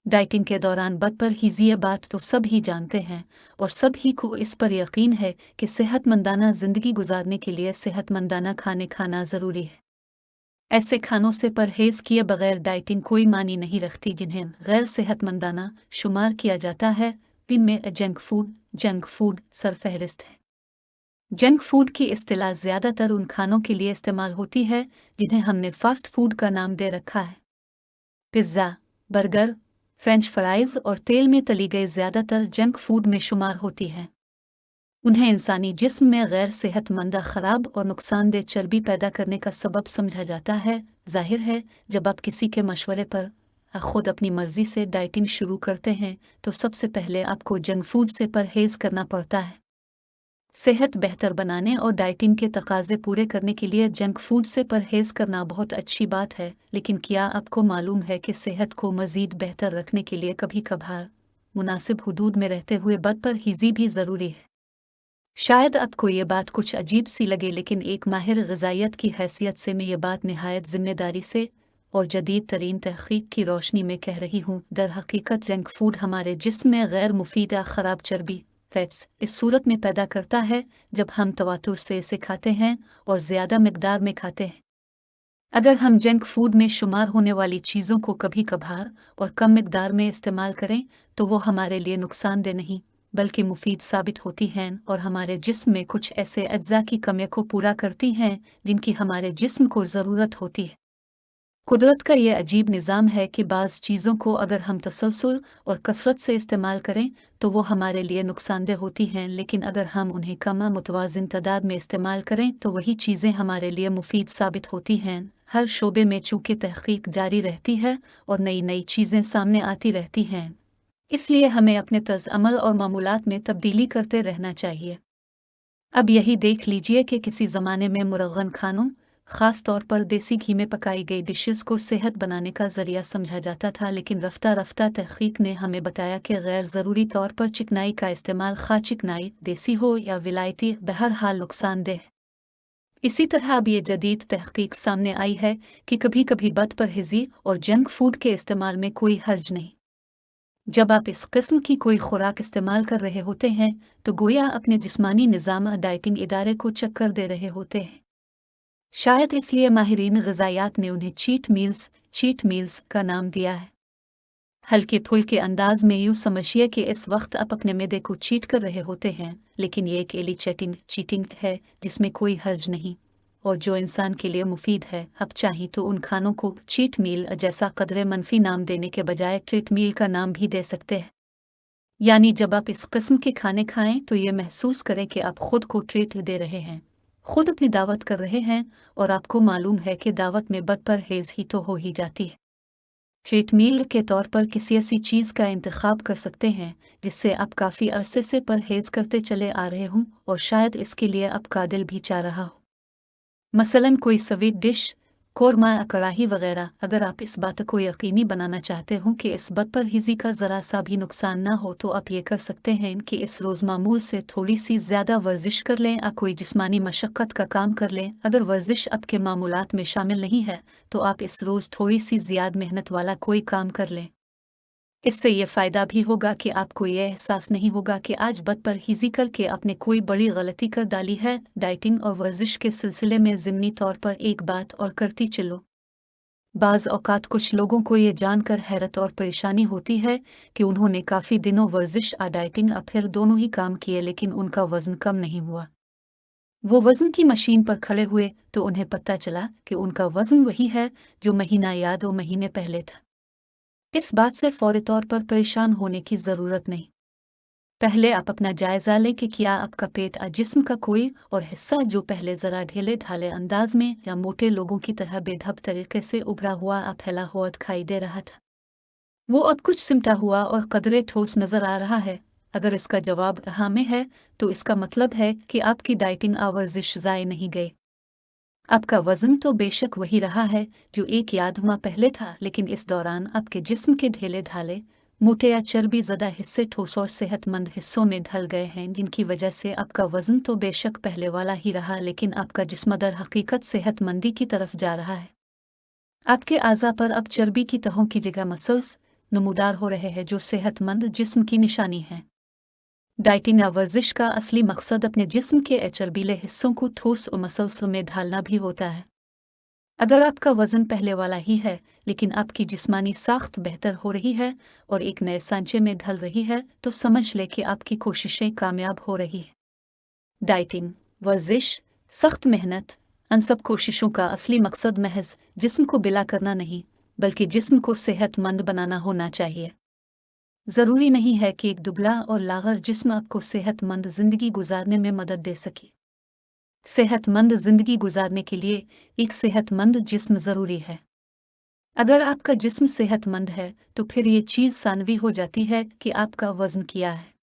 Dieting के दौरान बदपरहेज़ी ये बात तो सब ही जानते हैं और सब ही को इस पर यकीन है कि सेहतमंदाना ज़िंदगी गुजारने के लिए सेहतमंदाना खाना ज़रूरी है। ऐसे खानों से परहेज़ किए बगैर डाइटिंग कोई मानी नहीं रखती जिन्हें गैर सेहतमंदाना शुमार किया जाता है। इनमें जंक फूड सरफहरिस्त है। जंक फूड की इस्तिलाह ज़्यादातर उन खानों के लिए इस्तेमाल होती है जिन्हें हमने फ़ास्ट फूड का नाम दे रखा है। पिज़्ज़ा, बर्गर, फ्रेंच फ्राइज़ और तेल में तली गई ज़्यादातर जंक फूड में शुमार होती हैं। उन्हें इंसानी जिस्म में गैर सेहतमंद ख़राब और नुकसानदेह चर्बी पैदा करने का सबब समझा जाता है। ज़ाहिर है, जब आप किसी के मशवरे पर खुद अपनी मर्ज़ी से डाइटिंग शुरू करते हैं तो सबसे पहले आपको जंक फूड से परहेज़ करना पड़ता है। सेहत बेहतर बनाने और डाइटिंग के तकाज़े पूरे करने के लिए जंक फूड से परहेज़ करना बहुत अच्छी बात है, लेकिन क्या आपको मालूम है कि सेहत को मज़ीद बेहतर रखने के लिए कभी कभार मुनासिब हुदूद में रहते हुए बदपरहेज़ी भी ज़रूरी है। शायद आपको ये बात कुछ अजीब सी लगे, लेकिन एक माहिर ग़िज़ाइयत की हैसियत से मैं ये बात निहायत ज़िम्मेदारी से और जदीद तरीन तहक़ीक़ की रोशनी में कह रही हूँ। दर हकीकत जंक फूड हमारे जिस्म में गैर मुफीद या ख़राब चर्बी फैट्स इस सूरत में पैदा करता है जब हम तवातुर से इसे खाते हैं और ज़्यादा मिकदार में खाते हैं। अगर हम जंक फूड में शुमार होने वाली चीज़ों को कभी कभार और कम मिकदार में इस्तेमाल करें तो वो हमारे लिए नुकसानदेह नहीं बल्कि मुफीद साबित होती हैं और हमारे जिस्म में कुछ ऐसे अज्जा की कमी को पूरा करती हैं जिनकी हमारे जिस्म को ज़रूरत होती है। कुदरत का ये अजीब निज़ाम है कि बाज़ चीज़ों को अगर हम तसलसल और कसरत से इस्तेमाल करें तो वो हमारे लिए नुकसानदेह होती हैं, लेकिन अगर हम उन्हें कम मुतवाज़िन तादाद में इस्तेमाल करें तो वही चीज़ें हमारे लिए मुफीद साबित होती हैं। हर शोबे में चूँकि तहक़ीक़ जारी रहती है और नई नई चीज़ें सामने आती रहती हैं, इसलिए हमें अपने तर्ज़ अमल और मामूलात में तब्दीली करते रहना चाहिए। अब यही देख लीजिए कि किसी ज़माने में मुरग़न खानों, ख़ास तौर पर देसी घी में पकाई गई डिशेस को सेहत बनाने का ज़रिया समझा जाता था, लेकिन रफ्ता रफ्ता तहक़ीक़ ने हमें बताया कि गैर ज़रूरी तौर पर चिकनाई का इस्तेमाल, खा चिकनाई देसी हो या विलायती, बहरहाल नुकसानदेह। इसी तरह अब ये जदीद तहक़ीक़ सामने आई है कि कभी कभी बदपरहेज़ी और जंक फूड के इस्तेमाल में कोई हर्ज नहीं। जब आप इस किस्म की कोई खुराक इस्तेमाल कर रहे होते हैं तो गोया अपने जिस्मानी निज़ाम डाइटिंग इदारे को चक्कर दे रहे होते हैं। शायद इसलिए माहिरीन ग़िज़ायात ने उन्हें चीट मील्स का नाम दिया है। हल्के फुल्के अंदाज में यूँ समझिए कि इस वक्त आप अपने मैदे को चीट कर रहे होते हैं, लेकिन ये एक चीटिंग है जिसमें कोई हर्ज नहीं और जो इंसान के लिए मुफीद है। अब चाहें तो उन खानों को चीट मील जैसा कदरे मनफी नाम देने के बजाय ट्रीट मील का नाम भी दे सकते हैं। यानी जब आप इस किस्म के खाने खाएं तो ये महसूस करें कि आप खुद को ट्रीट दे रहे हैं, खुद अपनी दावत कर रहे हैं और आपको मालूम है कि दावत में बदपरहेज़ ही तो हो ही जाती है। ट्रीट मील के तौर पर किसी ऐसी चीज़ का इंतखाब कर सकते हैं जिससे आप काफ़ी अरसे से परहेज़ करते चले आ रहे हों और शायद इसके लिए आपका दिल भी चाह रहा हो। मसलन कोई स्वीट डिश, कोरमा या कड़ाही वगैरह। अगर आप इस बात को यकीनी बनाना चाहते हो कि इस बदपरहेज़ी का ज़रा सा भी नुकसान ना हो तो आप ये कर सकते हैं कि इस रोज़ मामूल से थोड़ी सी ज़्यादा वर्जिश कर लें या कोई जिस्मानी मशक्क़त का काम कर लें। अगर वर्जिश आपके मामूलात में शामिल नहीं है तो आप इस रोज़ थोड़ी सी ज़्यादा मेहनत वाला कोई काम कर लें। इससे ये फ़ायदा भी होगा कि आपको ये एहसास नहीं होगा कि आज बदपरहेज़ी करके आपने कोई बड़ी गलती कर डाली है। डाइटिंग और वर्जिश के सिलसिले में ज़िमनी तौर पर एक बात और करती चलो। बाज़ औक़ात कुछ लोगों को ये जानकर हैरत और परेशानी होती है कि उन्होंने काफ़ी दिनों वर्जिश और डाइटिंग फिर दोनों ही काम किए लेकिन उनका वज़न कम नहीं हुआ। वो वज़न की मशीन पर खड़े हुए तो उन्हें पता चला कि उनका वज़न वही है जो महीना या 2 महीने पहले था। इस बात से फौरी तौर पर परेशान होने की ज़रूरत नहीं। पहले आप अपना जायज़ा लें कि क्या आपका पेट या जिस्म का कोई और हिस्सा जो पहले ज़रा ढीले ढाले अंदाज में या मोटे लोगों की तरह बेढब तरीके से उभरा हुआ या फैला हुआ दिखाई दे रहा था, वो अब कुछ सिमटा हुआ और कदरे ठोस नज़र आ रहा है। अगर इसका जवाब हाँ में है तो इसका मतलब है कि आपकी डाइटिंग और वर्जिश ज़ाय नहीं गई। आपका वज़न तो बेशक वही रहा है जो एक यादमा पहले था, लेकिन इस दौरान आपके जिस्म के ढीले ढाले, मोटे या चर्बी ज़दा हिस्से ठोस और सेहतमंद हिस्सों में ढल गए हैं, जिनकी वजह से आपका वज़न तो बेशक पहले वाला ही रहा, लेकिन आपका जिस्म दर हकीकत सेहतमंदी की तरफ जा रहा है। आपके आज़ा पर अब चर्बी की तहों की जगह मसल्स, नमूदार हो रहे हैं जो सेहतमंद जिस्म की निशानी है। डाइटिंग या वर्जिश का असली मकसद अपने जिस्म के चर्बीले हिस्सों को ठोस और मसल्स में ढालना भी होता है। अगर आपका वजन पहले वाला ही है लेकिन आपकी जिस्मानी साख्त बेहतर हो रही है और एक नए सांचे में ढल रही है तो समझ ले कि आपकी कोशिशें कामयाब हो रही हैं। डाइटिंग, वर्जिश, सख्त मेहनत, इन सब कोशिशों का असली मकसद महज जिस्म को बिला करना नहीं बल्कि जिस्म को सेहतमंद बनाना होना चाहिए। ज़रूरी नहीं है कि एक दुबला और लागर जिस्म आपको सेहतमंद ज़िंदगी गुजारने में मदद दे सके। सेहतमंद ज़िंदगी गुजारने के लिए एक सेहतमंद जिस्म ज़रूरी है। अगर आपका जिस्म सेहतमंद है तो फिर ये चीज़ सानवी हो जाती है कि आपका वज़न क्या है।